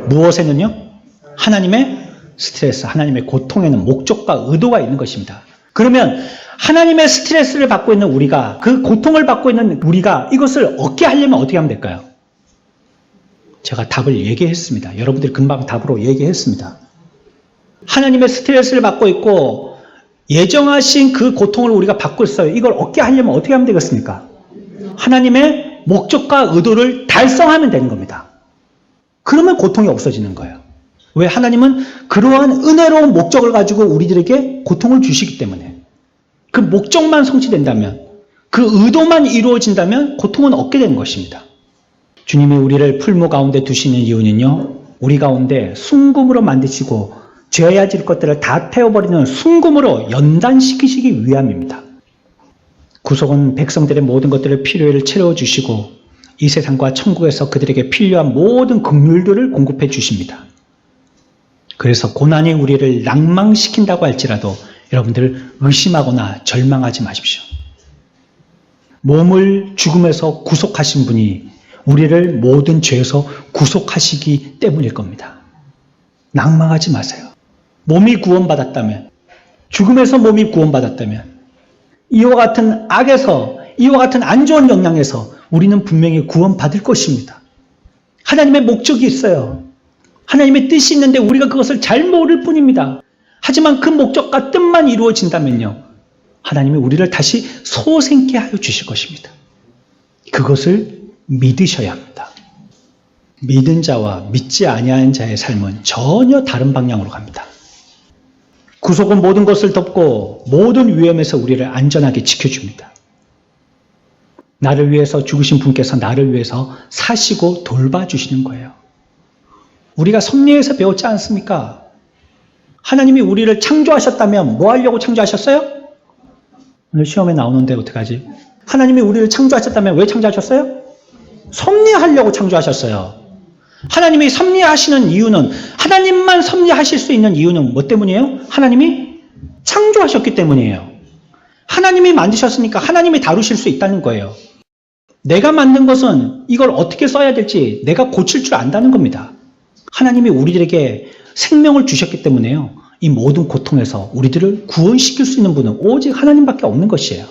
무엇에는요? 하나님의 스트레스, 하나님의 고통에는 목적과 의도가 있는 것입니다. 그러면 하나님의 스트레스를 받고 있는 우리가, 그 고통을 받고 있는 우리가 이것을 얻게 하려면 어떻게 하면 될까요? 제가 답을 얘기했습니다. 여러분들이 금방 답으로 얘기했습니다. 하나님의 스트레스를 받고 있고 예정하신 그 고통을 우리가 받고 있어요. 이걸 얻게 하려면 어떻게 하면 되겠습니까? 하나님의 목적과 의도를 달성하면 되는 겁니다. 그러면 고통이 없어지는 거예요. 왜? 하나님은 그러한 은혜로운 목적을 가지고 우리들에게 고통을 주시기 때문에 그 목적만 성취된다면 그 의도만 이루어진다면 고통은 없게 되는 것입니다. 주님이 우리를 풀무 가운데 두시는 이유는요. 우리 가운데 순금으로 만드시고 죄어야 질 것들을 다 태워버리는 순금으로 연단시키시기 위함입니다. 구속은 백성들의 모든 것들을 필요를 채워주시고 이 세상과 천국에서 그들에게 필요한 모든 긍휼들을 공급해 주십니다. 그래서 고난이 우리를 낭망시킨다고 할지라도 여러분들 의심하거나 절망하지 마십시오. 몸을 죽음에서 구속하신 분이 우리를 모든 죄에서 구속하시기 때문일 겁니다. 낭망하지 마세요. 몸이 구원받았다면, 죽음에서 몸이 구원받았다면, 이와 같은 악에서, 이와 같은 안 좋은 영향에서 우리는 분명히 구원받을 것입니다. 하나님의 목적이 있어요. 하나님의 뜻이 있는데 우리가 그것을 잘 모를 뿐입니다. 하지만 그 목적과 뜻만 이루어진다면요. 하나님이 우리를 다시 소생케 하여 주실 것입니다. 그것을 믿으셔야 합니다. 믿은 자와 믿지 아니하는 자의 삶은 전혀 다른 방향으로 갑니다. 구속은 모든 것을 덮고 모든 위험에서 우리를 안전하게 지켜줍니다. 나를 위해서 죽으신 분께서 나를 위해서 사시고 돌봐주시는 거예요. 우리가 섭리에서 배웠지 않습니까? 하나님이 우리를 창조하셨다면 뭐 하려고 창조하셨어요? 오늘 시험에 나오는데 어떡하지? 하나님이 우리를 창조하셨다면 왜 창조하셨어요? 섭리하려고 창조하셨어요. 하나님이 섭리하시는 이유는, 하나님만 섭리하실 수 있는 이유는 뭐 때문이에요? 하나님이 창조하셨기 때문이에요. 하나님이 만드셨으니까 하나님이 다루실 수 있다는 거예요. 내가 만든 것은 이걸 어떻게 써야 될지 내가 고칠 줄 안다는 겁니다. 하나님이 우리들에게 생명을 주셨기 때문에요. 이 모든 고통에서 우리들을 구원시킬 수 있는 분은 오직 하나님밖에 없는 것이에요.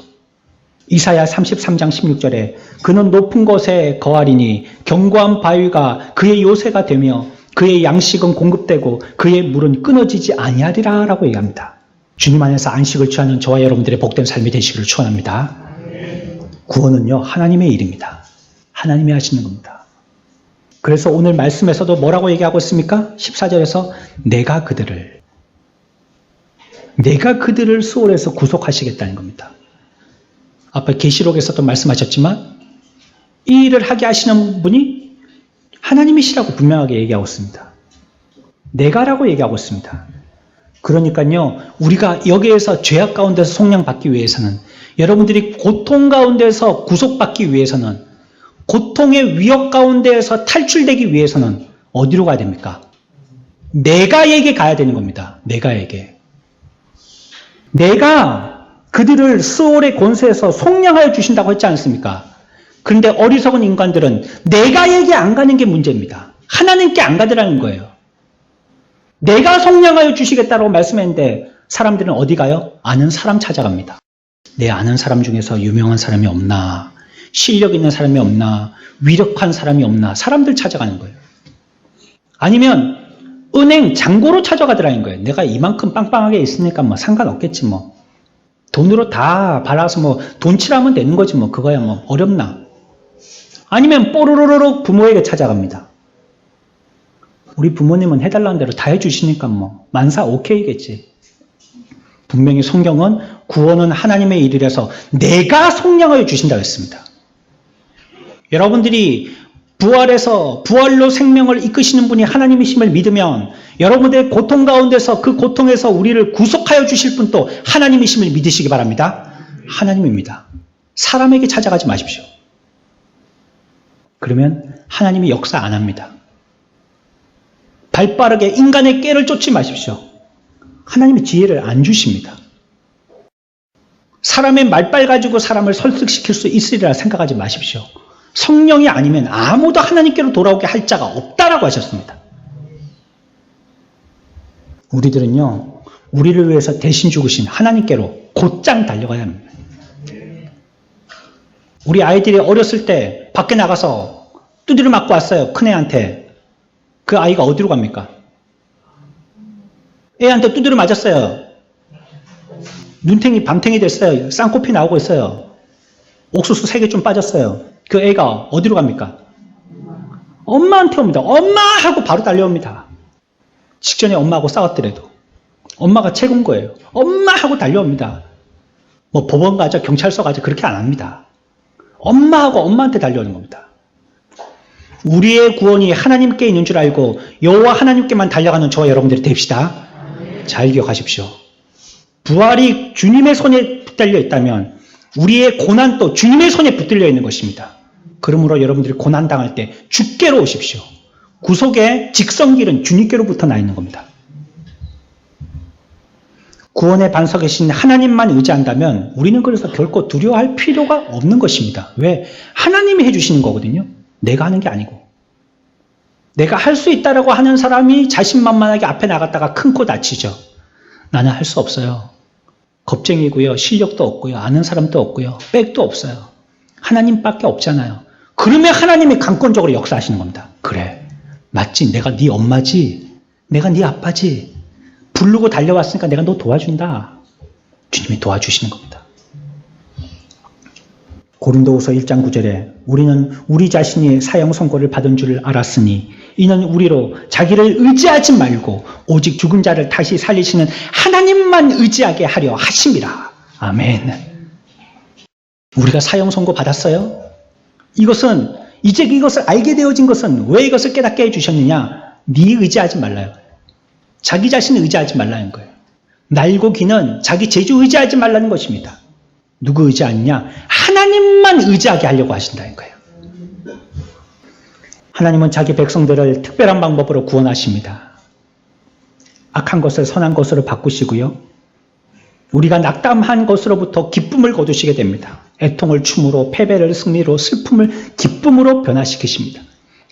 이사야 33장 16절에 그는 높은 곳에 거하리니 견고한 바위가 그의 요새가 되며 그의 양식은 공급되고 그의 물은 끊어지지 아니하리라 라고 얘기합니다. 주님 안에서 안식을 취하는 저와 여러분들의 복된 삶이 되시기를 축원합니다. 구원은요 하나님의 일입니다. 하나님이 하시는 겁니다. 그래서 오늘 말씀에서도 뭐라고 얘기하고 있습니까? 14절에서 내가 그들을 수월에서 구속하시겠다는 겁니다. 아까 계시록에서도 말씀하셨지만 이 일을 하게 하시는 분이 하나님이시라고 분명하게 얘기하고 있습니다. 내가라고 얘기하고 있습니다. 그러니까요 우리가 여기에서 죄악 가운데서 속량받기 위해서는, 여러분들이 고통 가운데서 구속받기 위해서는, 고통의 위협 가운데에서 탈출되기 위해서는 어디로 가야 됩니까? 내가에게 가야 되는 겁니다. 내가에게. 내가 그들을 스올의 권세에서 속량하여 주신다고 했지 않습니까? 그런데 어리석은 인간들은 내가에게 안 가는 게 문제입니다. 하나님께 안 가더라는 거예요. 내가 속량하여 주시겠다고 말씀했는데 사람들은 어디 가요? 아는 사람 찾아갑니다. 내 아는 사람 중에서 유명한 사람이 없나? 실력 있는 사람이 없나? 위력한 사람이 없나? 사람들 찾아가는 거예요. 아니면 은행 잔고로 찾아가더라는 거예요. 내가 이만큼 빵빵하게 있으니까 뭐 상관없겠지 뭐. 돈으로 다 발아서 뭐 돈칠하면 되는 거지 뭐. 그거야 뭐 어렵나. 아니면 뽀로로로 부모에게 찾아갑니다. 우리 부모님은 해달라는 대로 다 해주시니까 뭐 만사 오케이겠지. 분명히 성경은 구원은 하나님의 일이라서 내가 속량하여 주신다고 했습니다. 여러분들이 부활로 생명을 이끄시는 분이 하나님이심을 믿으면 여러분들의 고통 가운데서 그 고통에서 우리를 구속하여 주실 분도 하나님이심을 믿으시기 바랍니다. 하나님입니다. 사람에게 찾아가지 마십시오. 그러면 하나님이 역사 안 합니다. 발빠르게 인간의 꾀를 쫓지 마십시오. 하나님이 지혜를 안 주십니다. 사람의 말빨 가지고 사람을 설득시킬 수 있으리라 생각하지 마십시오. 성령이 아니면 아무도 하나님께로 돌아오게 할 자가 없다라고 하셨습니다. 우리들은요, 우리를 위해서 대신 죽으신 하나님께로 곧장 달려가야 합니다. 우리 아이들이 어렸을 때 밖에 나가서 두드려 맞고 왔어요. 큰애한테. 그 아이가 어디로 갑니까? 애한테 두드려 맞았어요. 눈탱이 밤탱이 됐어요. 쌍코피 나오고 있어요. 옥수수 3개 좀 빠졌어요. 그 애가 어디로 갑니까? 엄마한테 옵니다. 엄마! 하고 바로 달려옵니다. 직전에 엄마하고 싸웠더라도 엄마가 최고인 거예요. 엄마! 하고 달려옵니다. 뭐 법원 가자, 경찰서 가자 그렇게 안 합니다. 엄마하고 엄마한테 달려오는 겁니다. 우리의 구원이 하나님께 있는 줄 알고 여호와 하나님께만 달려가는 저와 여러분들이 됩시다. 잘 기억하십시오. 부활이 주님의 손에 붙들려 있다면 우리의 고난도 주님의 손에 붙들려 있는 것입니다. 그러므로 여러분들이 고난당할 때 주께로 오십시오. 구속의 직선길은 주님께로부터 나 있는 겁니다. 구원의 반석에 신 하나님만 의지한다면 우리는 그래서 결코 두려워할 필요가 없는 것입니다. 왜? 하나님이 해주시는 거거든요. 내가 하는 게 아니고. 내가 할 수 있다라고 하는 사람이 자신만만하게 앞에 나갔다가 큰 코 다치죠. 나는 할 수 없어요. 겁쟁이고요. 실력도 없고요. 아는 사람도 없고요. 백도 없어요. 하나님밖에 없잖아요. 그러면 하나님이 강권적으로 역사하시는 겁니다. 그래, 맞지? 내가 네 엄마지? 내가 네 아빠지? 부르고 달려왔으니까 내가 너 도와준다. 주님이 도와주시는 겁니다. 고린도후서 1장 9절에 우리는 우리 자신이 사형 선고를 받은 줄 알았으니 이는 우리로 자기를 의지하지 말고 오직 죽은 자를 다시 살리시는 하나님만 의지하게 하려 하심이라. 아멘. 우리가 사형 선고 받았어요? 이제 이것을 알게 되어진 것은 왜 이것을 깨닫게 해주셨느냐? 네 의지하지 말라요. 자기 자신을 의지하지 말라는 거예요. 날고 기는 자기 재주 의지하지 말라는 것입니다. 누구 의지하느냐? 하나님만 의지하게 하려고 하신다는 거예요. 하나님은 자기 백성들을 특별한 방법으로 구원하십니다. 악한 것을 선한 것으로 바꾸시고요. 우리가 낙담한 것으로부터 기쁨을 거두시게 됩니다. 애통을 춤으로, 패배를 승리로, 슬픔을 기쁨으로 변화시키십니다.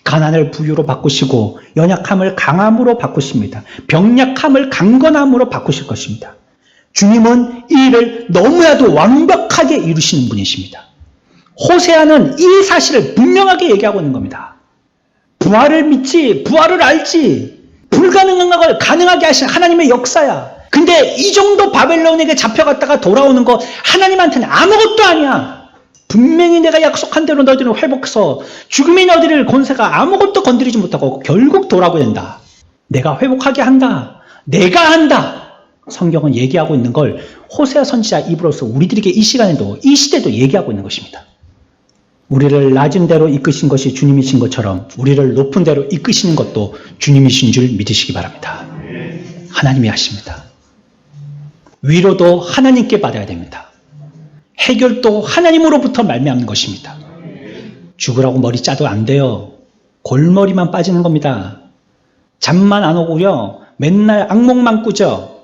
가난을 부유로 바꾸시고 연약함을 강함으로 바꾸십니다. 병약함을 강건함으로 바꾸실 것입니다. 주님은 이 일을 너무나도 완벽하게 이루시는 분이십니다. 호세아는 이 사실을 분명하게 얘기하고 있는 겁니다. 부활을 믿지, 부활을 알지, 불가능한 걸 가능하게 하신 하나님의 역사야. 근데 이 정도 바벨론에게 잡혀갔다가 돌아오는 거 하나님한테는 아무것도 아니야. 분명히 내가 약속한 대로 너희들은 회복해서 죽음의 너희들 권세가 아무것도 건드리지 못하고 결국 돌아오게 된다. 내가 회복하게 한다. 내가 한다. 성경은 얘기하고 있는 걸 호세아 선지자 입으로서 우리들에게 이 시간에도 이 시대도 얘기하고 있는 것입니다. 우리를 낮은 대로 이끄신 것이 주님이신 것처럼 우리를 높은 대로 이끄시는 것도 주님이신 줄 믿으시기 바랍니다. 하나님이 하십니다. 위로도 하나님께 받아야 됩니다. 해결도 하나님으로부터 말미암는 것입니다. 죽으라고 머리 짜도 안 돼요. 골머리만 빠지는 겁니다. 잠만 안 오고요. 맨날 악몽만 꾸죠.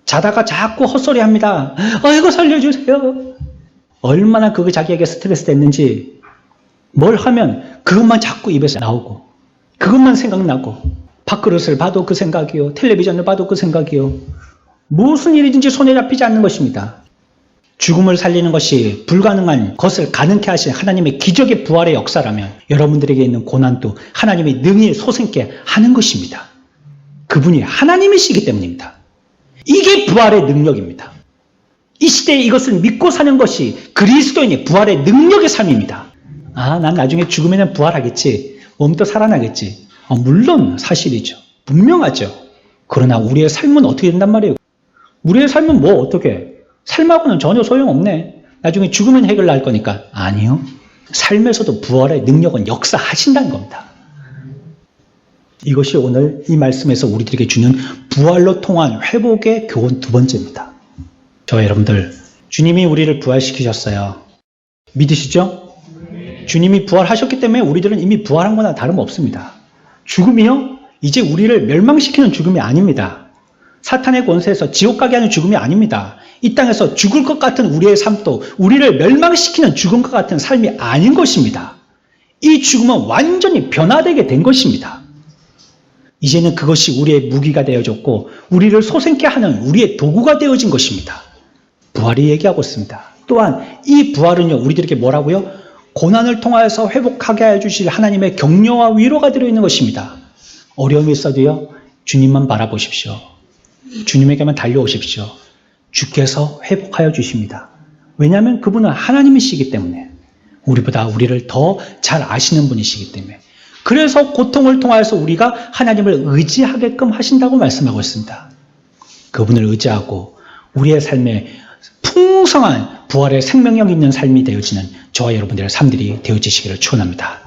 자다가 자꾸 헛소리합니다. 아이고 살려주세요. 얼마나 그게 자기에게 스트레스 됐는지 뭘 하면 그것만 자꾸 입에서 나오고 그것만 생각나고 밥그릇을 봐도 그 생각이요. 텔레비전을 봐도 그 생각이요. 무슨 일이든지 손에 잡히지 않는 것입니다. 죽음을 살리는 것이 불가능한 것을 가능케 하신 하나님의 기적의 부활의 역사라면 여러분들에게 있는 고난도 하나님이 능히 솟게 하는 것입니다. 그분이 하나님이시기 때문입니다. 이게 부활의 능력입니다. 이 시대에 이것을 믿고 사는 것이 그리스도인의 부활의 능력의 삶입니다. 난 나중에 죽으면 부활하겠지. 몸도 살아나겠지. 물론 사실이죠. 분명하죠. 그러나 우리의 삶은 어떻게 된단 말이에요? 우리의 삶은 뭐 어떻게? 삶하고는 전혀 소용없네. 나중에 죽으면 해결날 거니까. 아니요. 삶에서도 부활의 능력은 역사하신다는 겁니다. 이것이 오늘 이 말씀에서 우리들에게 주는 부활로 통한 회복의 교훈 두 번째입니다. 저와 여러분들, 주님이 우리를 부활시키셨어요. 믿으시죠? 주님이 부활하셨기 때문에 우리들은 이미 부활한 거나 다름없습니다. 죽음이요? 이제 우리를 멸망시키는 죽음이 아닙니다. 사탄의 권세에서 지옥 가게 하는 죽음이 아닙니다. 이 땅에서 죽을 것 같은 우리의 삶도 우리를 멸망시키는 죽음과 같은 삶이 아닌 것입니다. 이 죽음은 완전히 변화되게 된 것입니다. 이제는 그것이 우리의 무기가 되어졌고 우리를 솟행케 하는 우리의 도구가 되어진 것입니다. 부활이 얘기하고 있습니다. 또한 이 부활은요, 우리들에게 뭐라고요? 고난을 통하여서 회복하게 해주실 하나님의 격려와 위로가 들어있는 것입니다. 어려움이 있어도요, 주님만 바라보십시오. 주님에게만 달려오십시오. 주께서 회복하여 주십니다. 왜냐하면 그분은 하나님이시기 때문에, 우리보다 우리를 더 잘 아시는 분이시기 때문에, 그래서 고통을 통하여서 우리가 하나님을 의지하게끔 하신다고 말씀하고 있습니다. 그분을 의지하고 우리의 삶에 풍성한 부활의 생명력 있는 삶이 되어지는 저와 여러분들의 삶들이 되어지시기를 축원합니다.